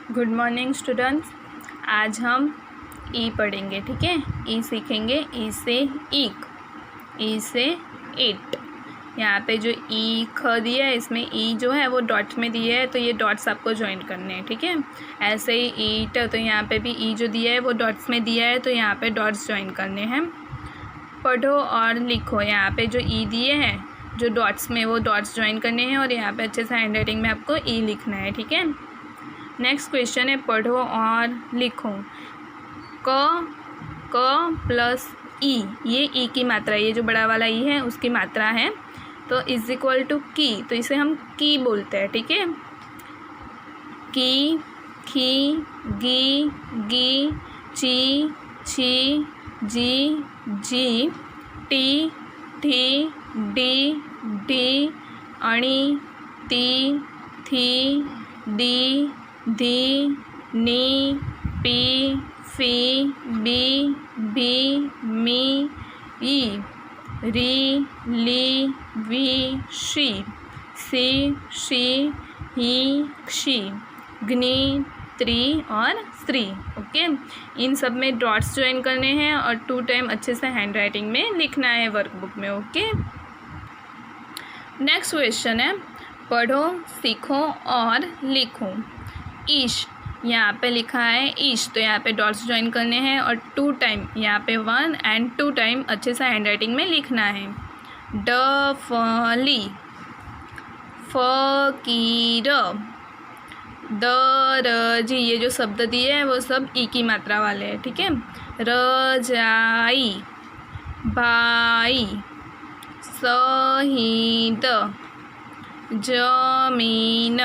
Good morning students. आज हम ई पढ़ेंगे, ठीक है। ई सीखेंगे। ई से ईक, ई से इट। यहाँ पे जो ई ख दिया है, इसमें ई जो है वो डॉट में दिया है, तो ये डॉट्स आपको ज्वाइन करने हैं, ठीक है। ऐसे ही ईट, तो यहाँ पे भी ई जो दिया है वो डॉट्स में दिया है, तो यहाँ पे डॉट्स ज्वाइन करने हैं। पढ़ो और लिखो, यहाँ पे जो ई दिए हैं जो डॉट्स में, वो डॉट्स ज्वाइन करने हैं और यहाँ पे अच्छे से हैंड राइटिंग में आपको ई लिखना है, ठीक है। नेक्स्ट क्वेश्चन है पढ़ो और लिखो। क प्लस ई, ये ई की मात्रा, ये जो बड़ा वाला ई है उसकी मात्रा है, तो इज इक्वल टू की, तो इसे हम की बोलते हैं, ठीक है। की, खी, गी, गी, ची, छी, जी, जी, टी, ठी, डी, डी, अणी, ती, थी, दी, धी, नी, पी, फी, बी, भी, मी, ई, री, ली, वी, शी, सी, शी, ही, क्षी, ग्नि, त्री और स्त्री। ओके, इन सब में डॉट्स ज्वाइन करने हैं और 2 टाइम अच्छे से हैंड राइटिंग में लिखना है वर्कबुक में। ओके, नेक्स्ट क्वेश्चन है पढ़ो, सीखो और लिखो। ईश, यहाँ पे लिखा है ईश, तो यहाँ पे डॉट्स ज्वाइन करने हैं और 2 टाइम, यहाँ पे 1 एंड 2 टाइम अच्छे से हैंड राइटिंग में लिखना है। डफली, फकीर, दरजी, ये जो शब्द दिए हैं वो सब ई की मात्रा वाले हैं, ठीक है। रजाई, भाई, शहीद, जमीन।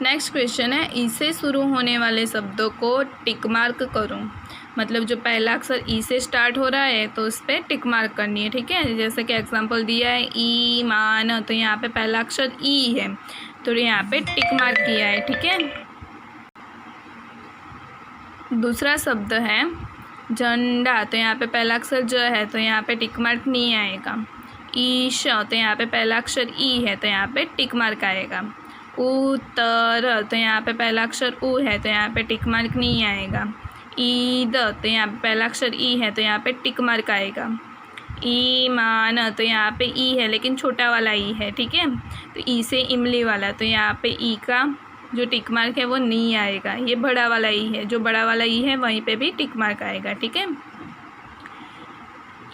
नेक्स्ट क्वेश्चन है ई से शुरू होने वाले शब्दों को टिक मार्क करो। मतलब जो पहला अक्षर ई से स्टार्ट हो रहा है तो उस पर टिक मार्क करनी है, ठीक है। जैसे कि एग्जांपल दिया है ईमान, तो यहाँ पे पहला अक्षर ई है, तो यहाँ पे टिक मार्क किया है, ठीक है। दूसरा शब्द है झंडा, तो यहाँ पे पहला अक्षर ज है, तो यहाँ पे टिक मार्क नहीं आएगा। ईश, तो यहाँ पे पहला अक्षर ई है, तो यहाँ पे टिक मार्क आएगा। उत्तर, तो यहाँ पे पहला अक्षर उ है, तो यहाँ पे टिक मार्क नहीं आएगा। ईद, तो यहाँ पे पहला अक्षर ई है, तो यहाँ पे टिक मार्क आएगा। ईमान, तो यहाँ पे ई है लेकिन छोटा वाला ई है, ठीक है। तो ई से इमली वाला, तो यहाँ पे ई का जो टिक मार्क है वो नहीं आएगा। ये बड़ा वाला ई है, जो बड़ा वाला ई है वहीं पे भी टिक मार्क आएगा, ठीक है।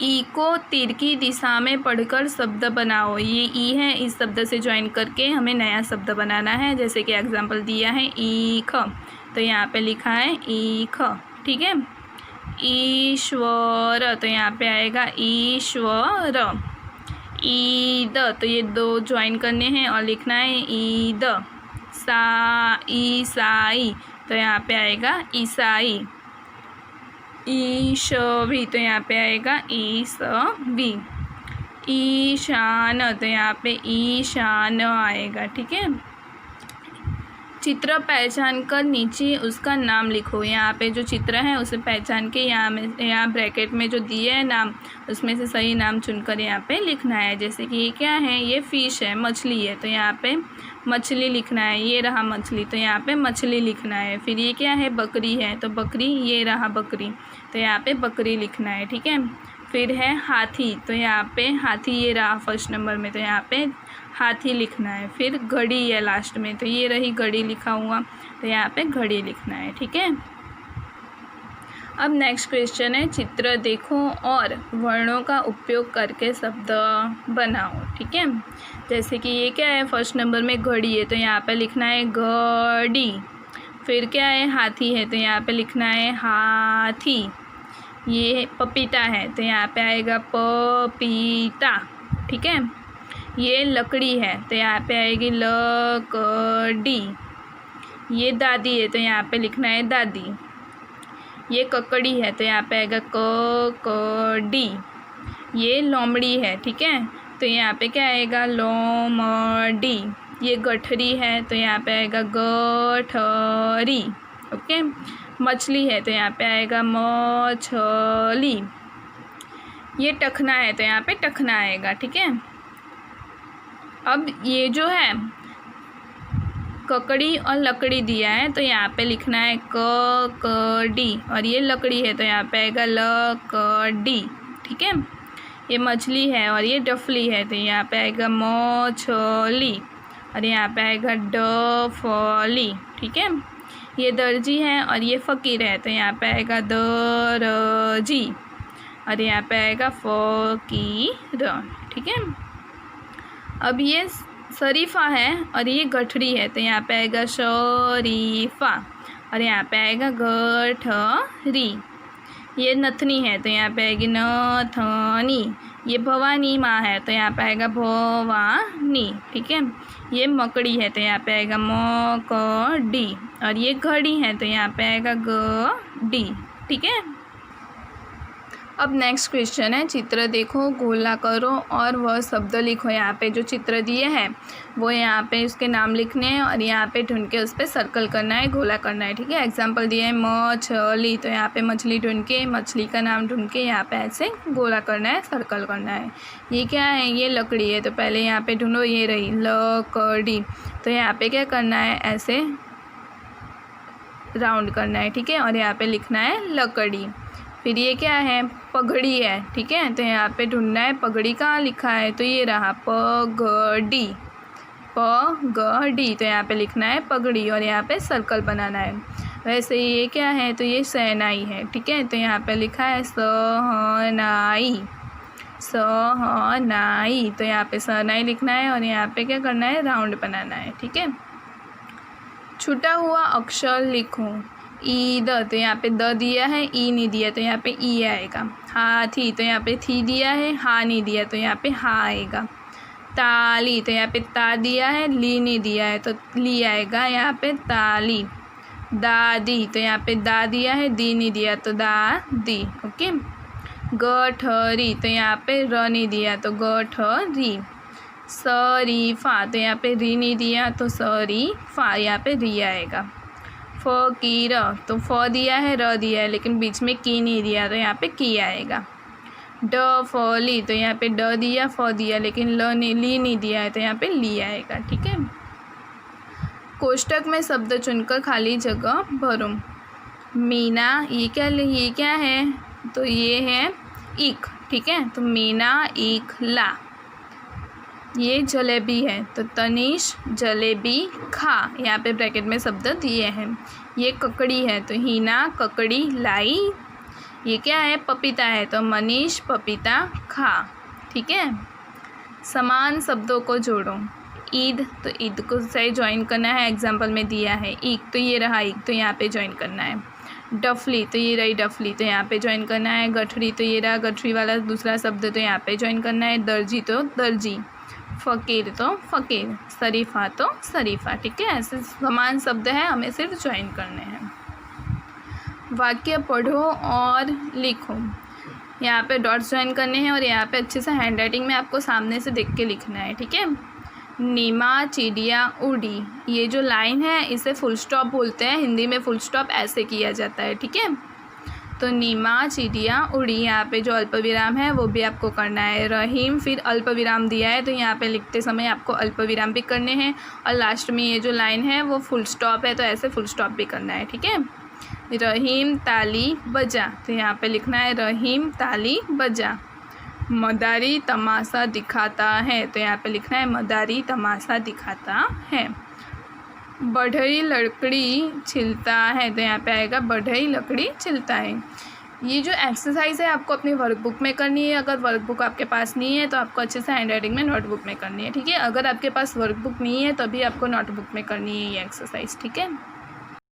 ई को तीर की दिशा में पढ़कर शब्द बनाओ। ये ई है, इस शब्द से ज्वाइन करके हमें नया शब्द बनाना है। जैसे कि एग्जांपल दिया है ईख, तो यहाँ पे लिखा है ईख, ठीक है। ईश्वर, तो यहाँ पे आएगा ईश्वर। ईद, तो ये 2 ज्वाइन करने हैं और लिखना है ईद। ईसाई, तो यहाँ पे आएगा ईसाई। ईशवी, तो यहाँ पे आएगा ईसवी। ईशान, तो यहाँ पे ईशान आएगा, ठीक है। चित्र पहचान कर नीचे उसका नाम लिखो। यहाँ पे जो चित्र है उसे पहचान के यहाँ ब्रैकेट में जो दिए है नाम, उसमें से सही नाम चुनकर यहाँ पे लिखना है। जैसे कि ये क्या है, ये फ़िश है, मछली है, तो यहाँ पे मछली लिखना है। ये रहा मछली, तो यहाँ पे मछली लिखना है। फिर ये क्या है, बकरी है, तो बकरी, ये रहा बकरी, तो यहाँ पे बकरी लिखना है, ठीक है। फिर है हाथी, तो यहाँ पे हाथी, ये रहा फर्स्ट नंबर में, तो यहाँ पे हाथी लिखना है। फिर घड़ी है लास्ट में, तो ये रही घड़ी लिखा हुआ, तो यहाँ पे घड़ी लिखना है, ठीक है। अब नेक्स्ट क्वेश्चन है चित्र देखो और वर्णों का उपयोग करके शब्द बनाओ, ठीक है। जैसे कि ये क्या है, फर्स्ट नंबर में घड़ी है, तो यहाँ पे लिखना है घड़ी। फिर क्या है, हाथी है, तो यहाँ पे लिखना है हाथी। ये पपीता है, तो यहाँ पे आएगा पपीता, ठीक है। ये लकड़ी है, तो यहाँ पे आएगी लकड़ी। ये दादी है, तो यहाँ पे लिखना है दादी। ये ककड़ी है, तो यहाँ पे आएगा ककड़ी। ये लोमड़ी है, ठीक है, तो यहाँ पे क्या आएगा, लोमड़ी। ये गठरी है, तो यहाँ पे आएगा गठरी। ओके, मछली है, तो यहाँ पे आएगा मछली। ये टखना है, तो यहाँ पे टखना आएगा, ठीक है। अब ये जो है ककड़ी और लकड़ी दिया है तो यहाँ पे लिखना है ककड़ी, और ये लकड़ी है तो यहाँ पे आएगा लकड़ी, ठीक है। ये मछली है और ये डफली है तो यहाँ पे आएगा मछली, और यहाँ पे आएगा डफली, ठीक है। ये दर्जी है और ये फ़कीर है तो यहाँ पे आएगा दरजी, और यहाँ पे आएगा फ़कीर, ठीक है। अब ये शरीफा है और ये गठरी है तो यहाँ पे आएगा शरीफा, और यहाँ पे आएगा गठरी। ये नथनी है तो यहाँ पे आएगी नथनी। ये भवानी माँ है तो यहाँ पे आएगा भवानी, ठीक है। ये मकड़ी है तो यहाँ पे आएगा मकड़ी, और ये घड़ी है तो यहाँ पे आएगा गडी, ठीक है। अब नेक्स्ट क्वेश्चन है, चित्र देखो, गोला करो और वह शब्द लिखो। यहाँ पे जो चित्र दिए हैं वो यहाँ पे उसके नाम लिखने हैं और यहाँ पे ढूंढ के उस पर सर्कल करना है, गोला करना है, ठीक है। एग्जाम्पल दिए है मछली, तो यहाँ पे मछली ढूंढ के मछली का नाम ढूंढ के यहाँ पे ऐसे गोला करना है, सर्कल करना है। ये क्या है, ये लकड़ी है तो पहले यहाँ पे ढूंढो, ये रही लकड़ी, तो यहाँ पे क्या करना है, ऐसे राउंड करना है, ठीक है, और यहाँ पे लिखना है लकड़ी। फिर ये क्या है, पगड़ी है, ठीक है, तो यहाँ पे ढूंढना है पगड़ी कहाँ लिखा है, तो ये रहा पगड़ी, पगड़ी, तो यहाँ पे लिखना है पगड़ी और यहाँ पे सर्कल बनाना है। वैसे ये क्या है, तो ये सहनाई है, ठीक है, तो यहाँ पे लिखा है सहनाई, सहनाई, तो यहाँ पे सहनाई लिखना है और यहाँ पे क्या करना है, राउंड बनाना है, ठीक है। छूटा हुआ अक्षर लिखो। ईद, तो यहाँ पे द दिया है, ई नहीं दिया तो यहाँ पे ई आएगा। हाथी, तो यहाँ पे थी दिया है, हा नहीं दिया तो यहाँ पे हा आएगा। ताली, तो यहाँ पे ता दिया है, ली नहीं दिया है तो ली आएगा यहाँ पे ताली। दादी, तो यहाँ पे दा दिया है, दी नहीं दिया तो दादी, ओके। गठरी, तो यहाँ पे र नहीं दिया तो गठरी। शरीफा, तो यहाँ पे री नहीं दिया तो शरीफा, यहाँ पे री आएगा। फ़कीर, तो फ़ दिया है, र दिया है लेकिन बीच में की नहीं दिया तो यहाँ पे की आएगा। डफली, तो यहाँ पे ड दिया, फ दिया लेकिन ली नहीं दिया है तो यहाँ पे ली आएगा, ठीक है। कोष्टक में शब्द चुनकर खाली जगह भरो। मीना, ये क्या है, तो ये है ईख, ठीक है, तो मीना ईख ला। ये जलेबी है तो तनीश जलेबी खा, यहाँ पे ब्रैकेट में शब्द दिए हैं। ये ककड़ी है तो हीना ककड़ी लाई। ये क्या है, पपीता है तो मनीष पपीता खा, ठीक है। समान शब्दों को जोड़ो। ईद, तो ईद को से ज्वाइन करना है, एग्जाम्पल में दिया है। ईक, तो ये रहा ईक, तो यहाँ पे ज्वाइन करना है। डफली, तो ये रही डफली, तो यहाँ पे ज्वाइन करना है। गठरी, तो ये रहा गठरी वाला दूसरा शब्द, तो यहाँ पे ज्वाइन करना है। दर्जी, तो दर्जी। फ़कीर, तो फ़कीर। शरीफा, तो शरीफा, ठीक है। ऐसे समान शब्द है, हमें सिर्फ ज्वाइन करने हैं। वाक्य पढ़ो और लिखो। यहाँ पे डॉट्स ज्वाइन करने हैं और यहाँ पे अच्छे से हैंड राइटिंग में आपको सामने से देख के लिखना है, ठीक है। नीमा चिड़िया उड़ी, ये जो लाइन है इसे फुल स्टॉप बोलते हैं, हिंदी में फुल स्टॉप ऐसे किया जाता है, ठीक है। तो नीमा चिड़िया उड़ी, यहाँ पे जो अल्प विराम है वो भी आपको करना है। रहीम, फिर अल्प विराम दिया है तो यहाँ पे लिखते समय आपको अल्प विराम भी करने हैं, और लास्ट में ये जो लाइन है वो फुल स्टॉप है तो ऐसे फुल स्टॉप भी करना है, ठीक है। रहीम ताली बजा, तो यहाँ पे लिखना है रहीम ताली बजा। मदारी तमाशा दिखाता है, तो यहाँ पे लिखना है मदारी तमाशा दिखाता है। बढ़ई लकड़ी छिलता है, तो यहाँ पे आएगा बढ़ई लकड़ी छिलता है। ये जो एक्सरसाइज है आपको अपनी वर्कबुक में करनी है। अगर वर्कबुक आपके पास नहीं है तो आपको अच्छे से हैंड राइटिंग में नोटबुक में करनी है, ठीक है। अगर आपके पास वर्कबुक नहीं है तभी आपको नोटबुक में करनी है ये एक्सरसाइज, ठीक है।